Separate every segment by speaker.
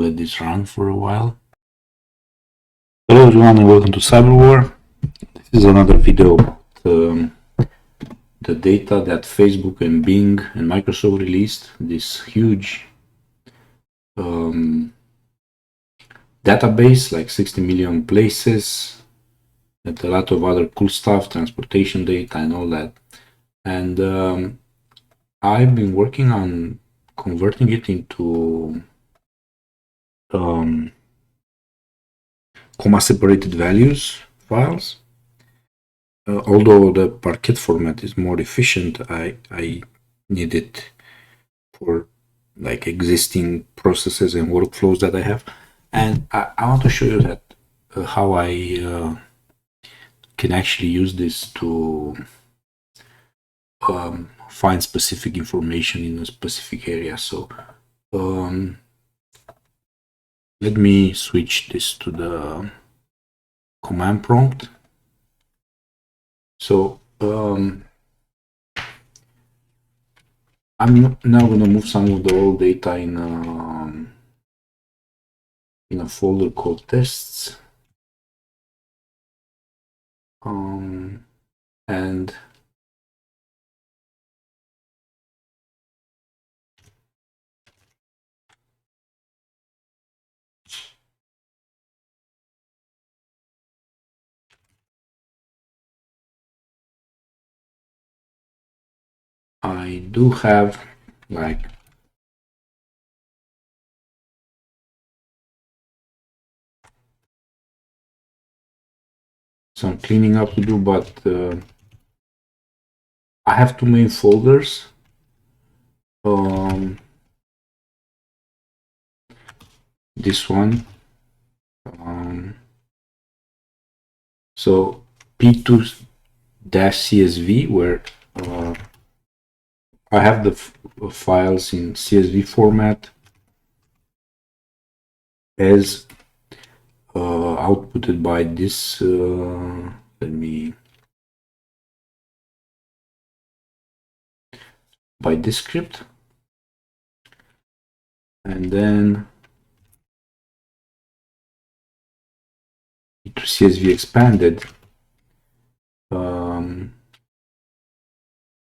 Speaker 1: let this run for a while. Hello everyone and welcome to Cyberwar. This is another video about the data that Facebook and Bing and Microsoft released. This huge database, like 60 million places, and a lot of other cool stuff, transportation data and all that. And I've been working on converting it into comma separated values files. Although the Parquet format is more efficient, I need it for like existing processes and workflows that I have. And I want to show you that how I can actually use this to find specific information in a specific area. So let me switch this to the command prompt. So I'm now going to move some of the old data in a folder called tests, and I do have like some cleaning up to do, but I have two main folders. This one, so P2-CSV, where I have the files in CSV format as outputted by this. By this script, and then to CSV expanded.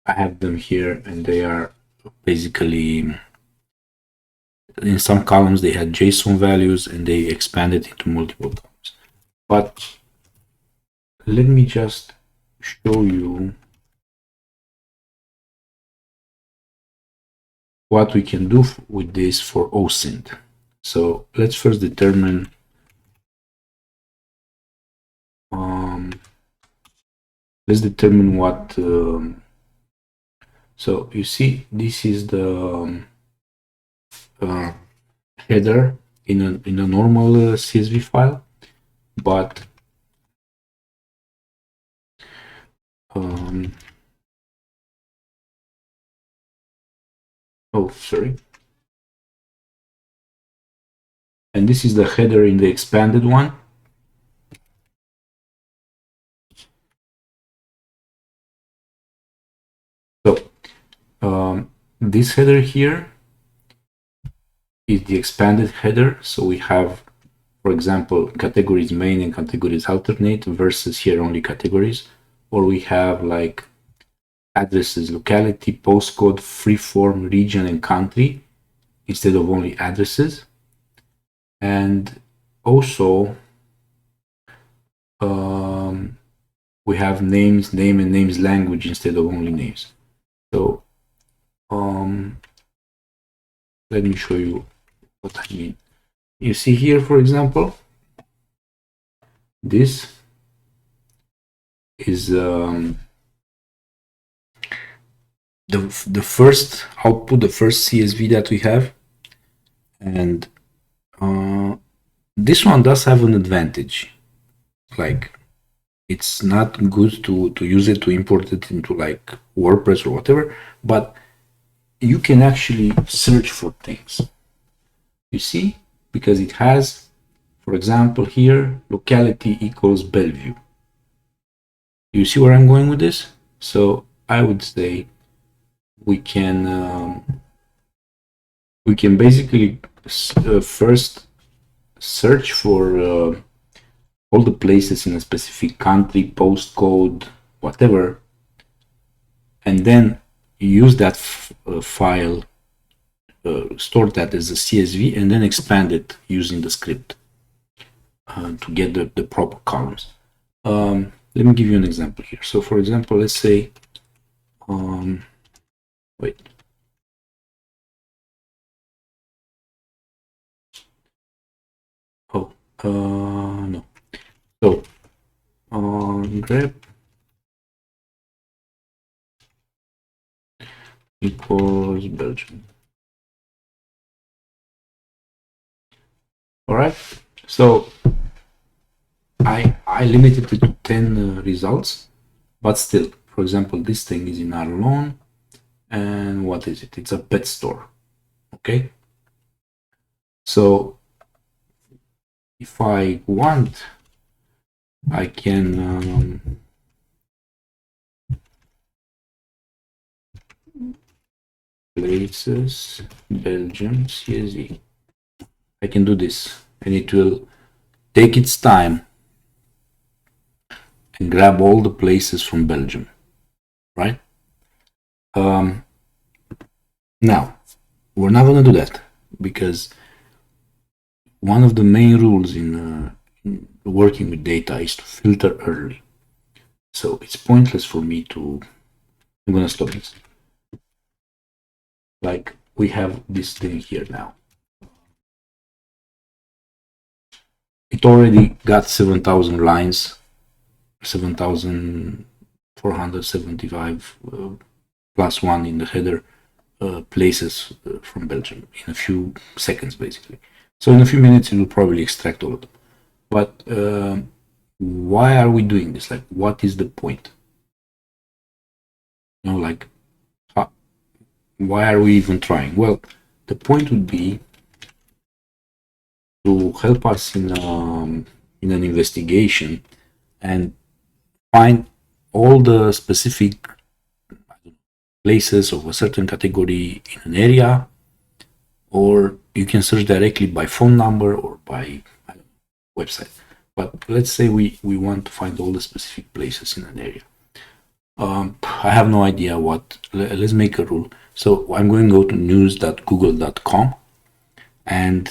Speaker 1: I have them here, and they are basically, in some columns they had JSON values and they expanded into multiple columns. But let me just show you what we can do with this for OSINT. So let's first determine what so you see, this is the header in a normal CSV file, but oh, sorry. And this is the header in the expanded one. So this header here is the expanded header. So we have, for example, categories main and categories alternate versus here only categories, or we have like addresses, locality, postcode, freeform, region, and country instead of only addresses. And also we have names, name, and names language instead of only names. So let me show you what I mean. You see here, for example, this is the first output, the first CSV that we have, and this one does have an advantage. Like, it's not good to use it to import it into like WordPress or whatever, but you can actually search for things. You see, because it has, for example, here locality equals Bellevue. You see where I'm going with this? So I would say we can basically first search for all the places in a specific country, postcode, whatever, and then use that file, store that as a CSV, and then expand it using the script to get the proper columns. Let me give you an example here. So for example, let's say, wait. Oh, no. So, grep equals Belgium. All right. So I limited it to 10 results, but still, for example, this thing is in Arlon, and what is it? It's a pet store. Okay. So if I want, I can places Belgium CSV. I can do this, and it will take its time and grab all the places from Belgium, right? Now, we're not going to do that because one of the main rules in working with data is to filter early. So it's pointless for me to, I'm going to stop this. Like we have this thing here now. It already got 7,000 lines, 7,475 plus one in the header places from Belgium in a few seconds, basically. So in a few minutes, it will probably extract all of them. But why are we doing this? Like, what is the point? You know, like, why are we even trying? Well, the point would be to help us in an investigation and find all the specific places of a certain category in an area, or you can search directly by phone number or by website. But let's say we want to find all the specific places in an area. I have no idea what. Let's make a rule. So I'm going to go to news.google.com, and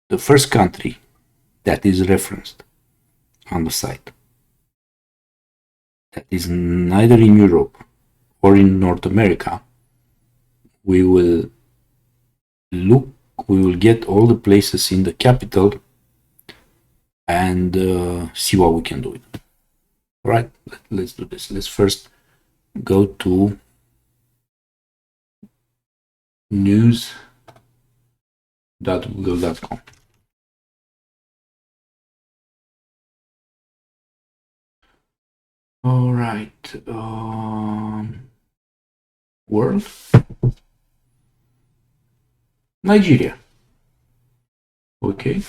Speaker 1: the first country that is referenced on the site that is neither in Europe or in North America, we will get all the places in the capital and see what we can do with them. All right, let's do this. Let's first go to news.google.com. All right, world, Nigeria. Okay,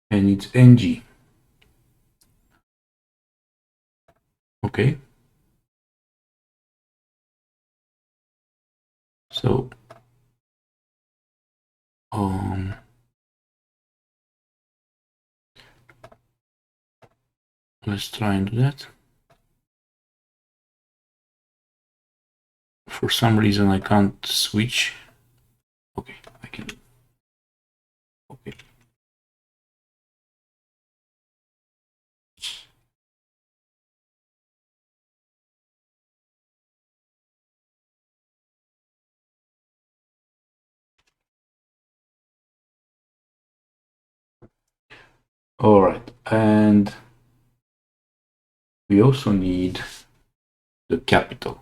Speaker 1: and it's NG. Okay, so let's try and do that. For some reason I can't switch. Okay, I can. Okay. All right, and we also need the capital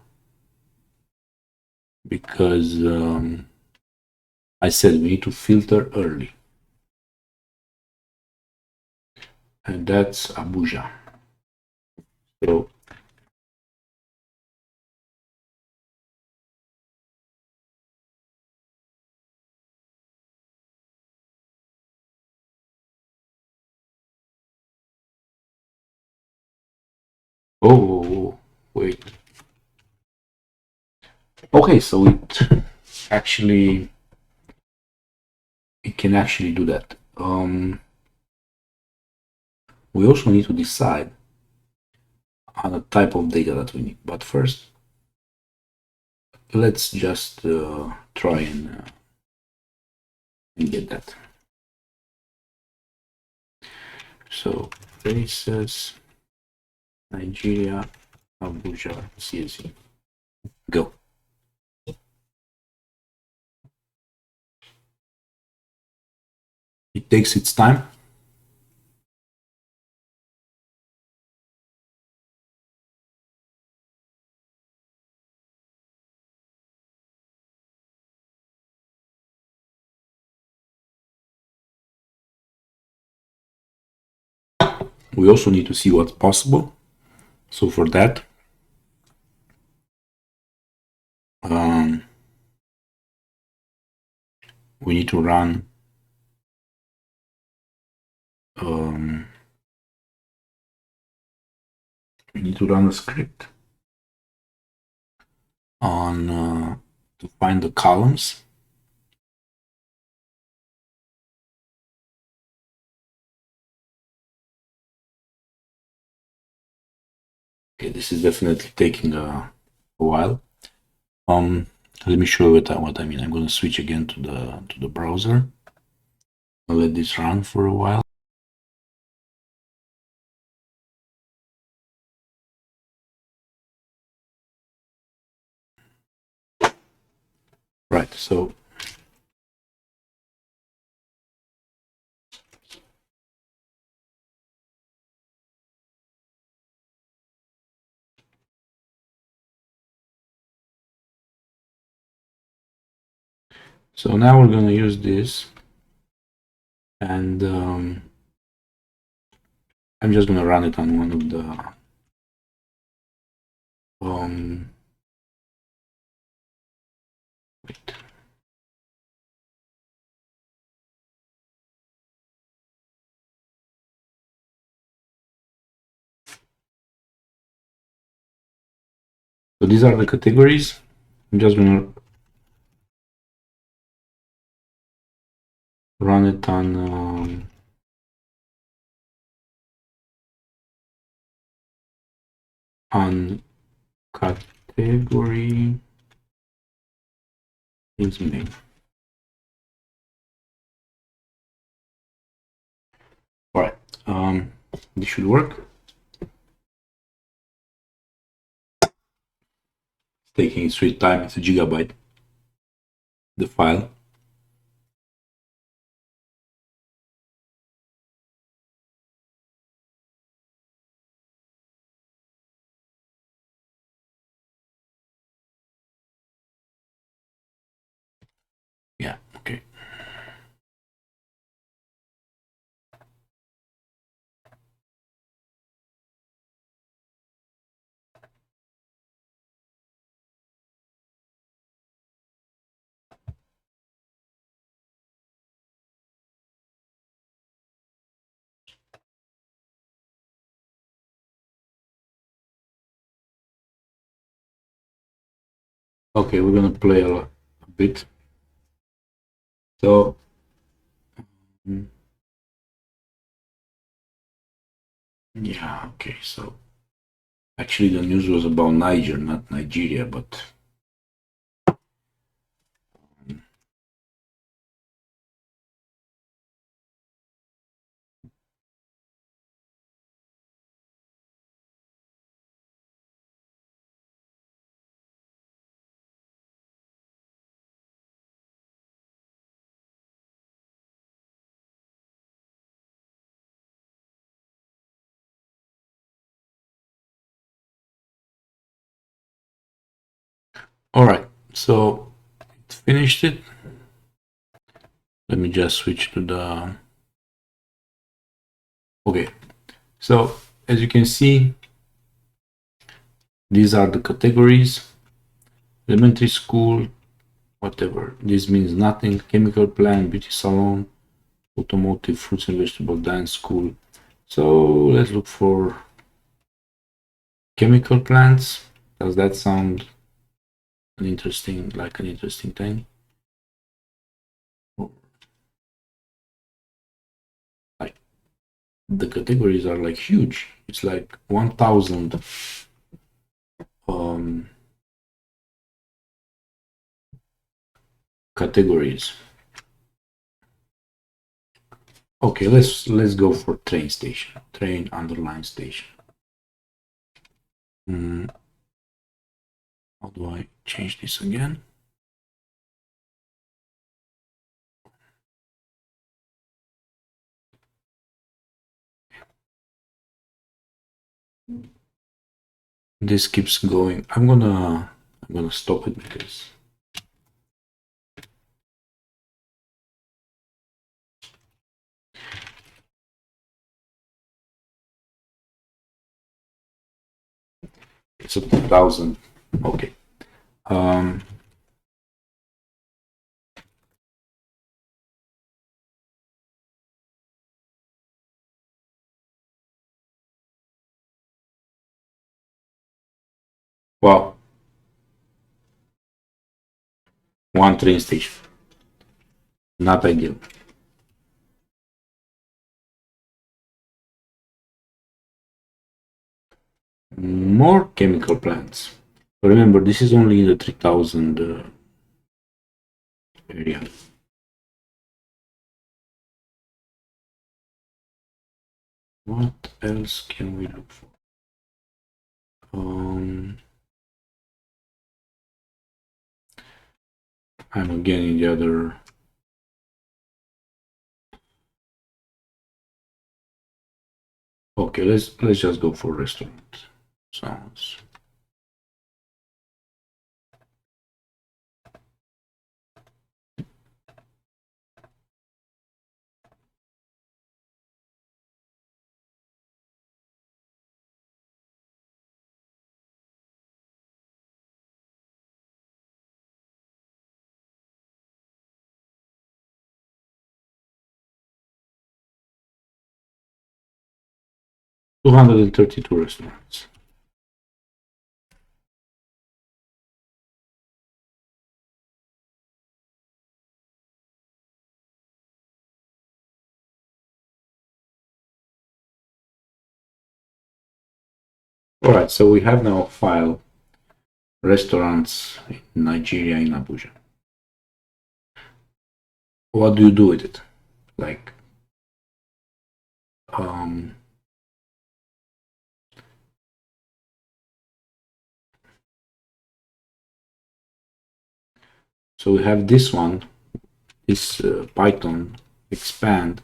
Speaker 1: because I said we need to filter early, and that's Abuja. So oh, wait. Okay, so actually do that. We also need to decide on the type of data that we need. But first, let's just try and get that. So places, Nigeria, Abuja, CSE. Go. It takes its time. We also need to see what's possible. So for that, we need to run a script on to find the columns. Okay, this is definitely taking a while. Let me show you what I mean. I'm going to switch again to the browser. I'll let this run for a while. Right, so now we're going to use this, and I'm just going to run it on one of the wait. So these are the categories. I'm just going to run it on category is main. All right, this should work. It's taking its sweet time. It's a gigabyte, the file. Yeah, okay. Okay, we're gonna play a bit. So yeah, okay, so actually the news was about Niger, not Nigeria, but all right, so it finished it. Let me just switch to the okay. So as you can see, these are the categories: elementary school, whatever. This means nothing. Chemical plant, beauty salon, automotive, fruits and vegetable, dance school. So let's look for chemical plants. Does that sound an interesting thing? the categories are like huge. It's like 1,000 categories. Okay, let's go for train station. Train underline station. How do I change this again? This keeps going. I'm gonna stop it because it's a 2,000. Okay. Well, one train station. Not ideal. More chemical plants. Remember, this is only in the 3,000 area. What else can we look for? I'm again in the other. Okay, let's just go for restaurant. Sounds. $232 restaurants. All right, so we have now a file, restaurants in Nigeria in Abuja. What do you do with it? Like, so we have this one, this Python expand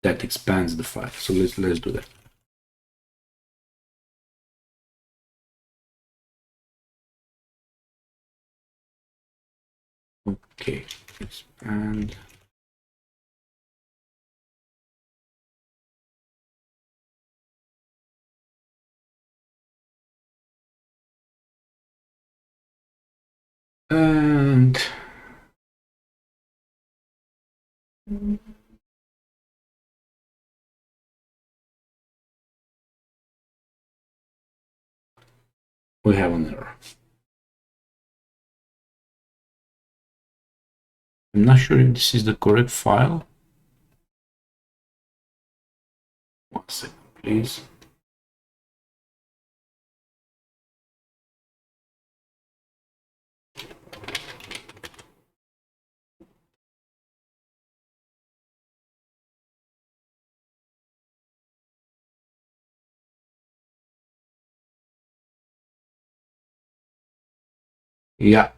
Speaker 1: that expands the file. So let's do that. Okay, expand. And we have an error. I'm not sure if this is the correct file. 1 second, please. Yeah.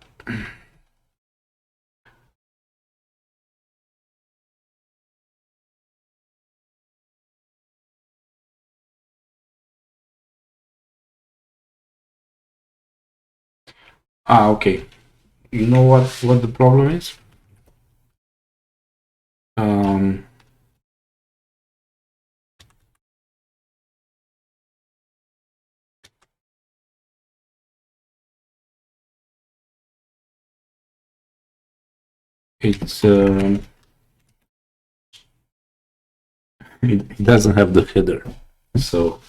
Speaker 1: Okay. You know what the problem is? It's it doesn't have the header, so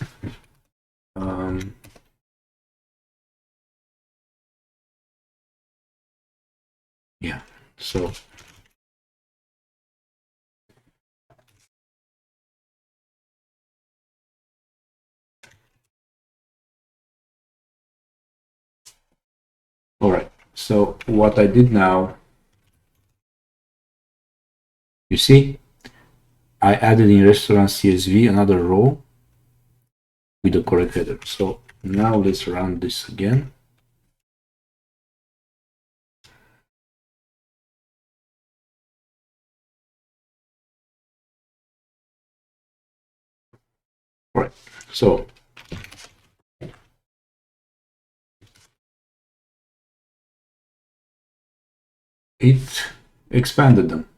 Speaker 1: yeah, so So what I did now, you see, I added in restaurant CSV another row with the correct header. So now let's run this again. All right, so it expanded them.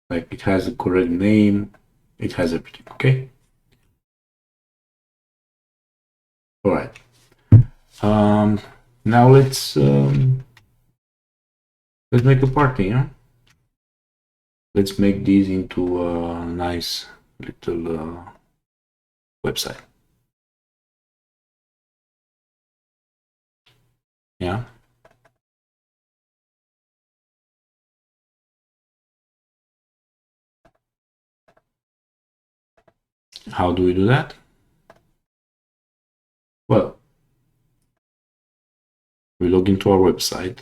Speaker 1: Like it has the correct name, it has everything, okay? All right. Now let's make a party, yeah? Let's make these into a nice little website. Yeah. How do we do that? Well, we log into our website.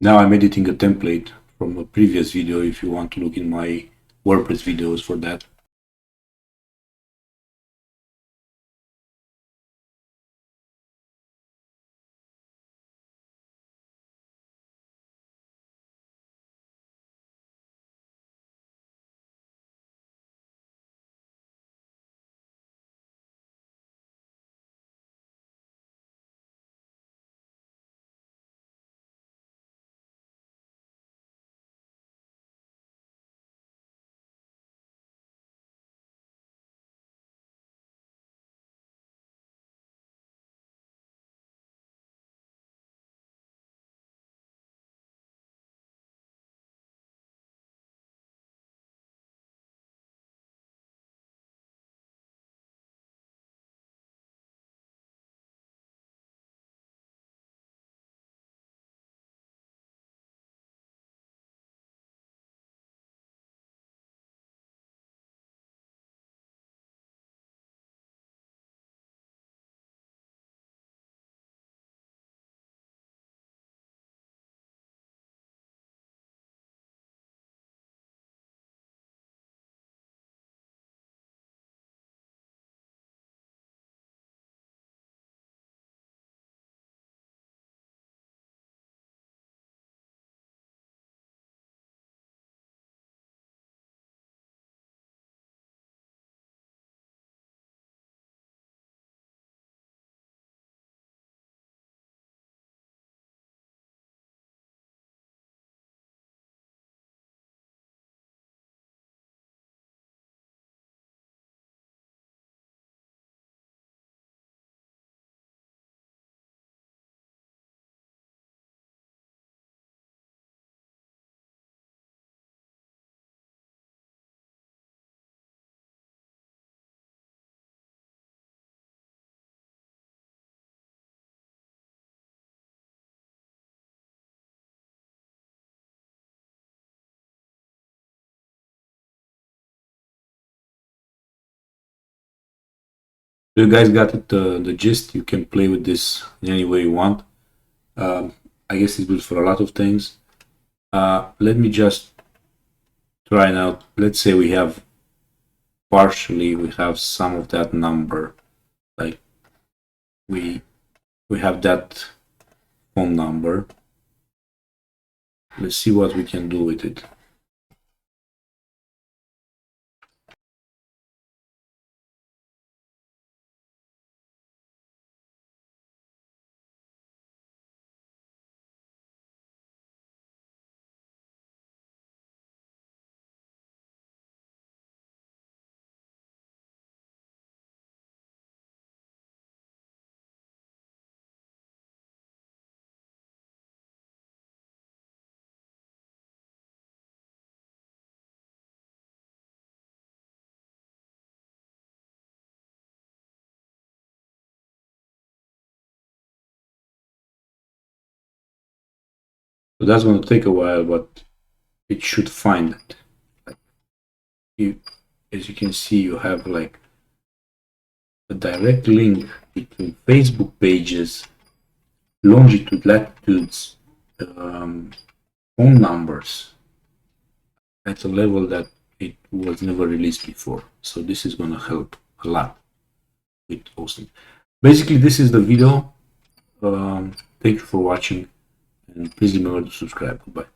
Speaker 1: Now I'm editing a template from a previous video if you want to look in my WordPress videos for that. You guys got it, the gist. You can play with this in any way you want. I guess it's good for a lot of things. Let me just try now. Let's say we have some of that number, like we have that phone number. Let's see what we can do with it. So that's going to take a while, but it should find it. As you can see, you have like a direct link between Facebook pages, longitude, latitudes, phone numbers at a level that it was never released before. So this is going to help a lot with hosting. Basically, this is the video. Thank you for watching, and please remember to subscribe. Goodbye.